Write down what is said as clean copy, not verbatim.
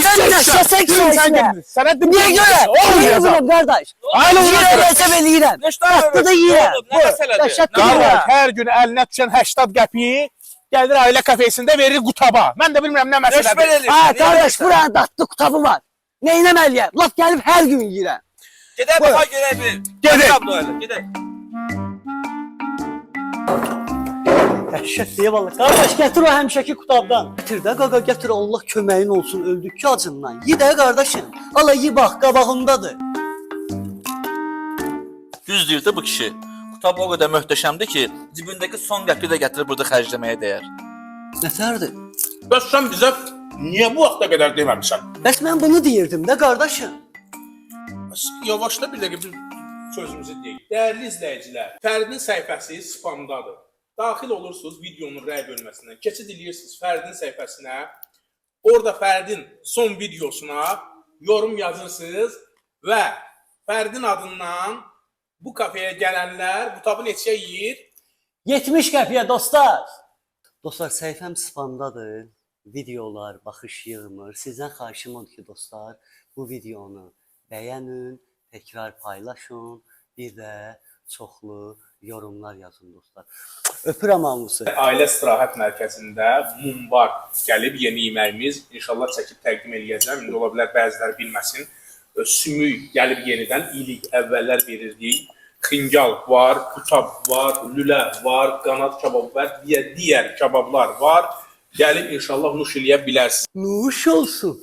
Sen yaşasak sayesinde. Niye göre? Olmuyor kardeş. Yine hesap eləyirəm. Hatta da yiyirəm. Qardaş, hər gün əlinə düşən 80 qəpiyi gəlir ailə kafesində verir qutaba. Mən də bilmirəm nə məsələdir. Ha kardeş buranın datlı kutabı var. Neynəməliyəm? Laf gəlib hər gün yiyirəm. Gedək baxa görək bir. Gedək. Dəhşət deyə vallahi. Qardaş gətir o həmişəki kutabdan. Gətir də qaqa gətir Allah köməyin olsun öldük ki acından. Yi də qardaşım. Ala yi bax qabağındadır. Düz deyir də bu kişi. Kutab o qədər möhtəşəmdir ki, cibindəki son qəpiyi də gətirib burada xərcləməyə dəyər. Nətərdir? Bəs sən bizə niyə bu vaxta qədər deməmisən? Bəs mən bunu deyirdim də qardaşım. Yavaşla bir dəqiqə bir sözümüzü deyək. Dəyərli izləyicilər, Fərdin səhifəsi spamdadır. Daxil olursunuz videonun rəy bölməsindən, keçid edirsiniz Fərdin səhifəsinə, orada Fərdin son videosuna yorum yazırsınız və Fərdin adından bu kafeyə gələnlər bu tabı neçəyə yeyir? 70 qəpiyə dostlar. Dostlar səhifəm spamdadır. Videolar, baxış yığmır. Sizdən xahişim odur ki dostlar, bu videonu bəyənin, təkrar paylaşın, bir də çoxlu yorumlar yazın dostlar. Öpürəm hamınızı. Ailə istirahət mərkəzində mumbar gəlib yeni yeməyimiz. İnşallah çəkib təqdim edəcəm. İndi ola bilər bəziləri bilməsin. Sümük gəlib yenidən ilik əvvəllər verirdik. Xingal var, kutab var, lülə var, qanad kabab var, digər kabablar var. Gəlib inşallah nuş eləyə bilərsiniz. Nuş olsun.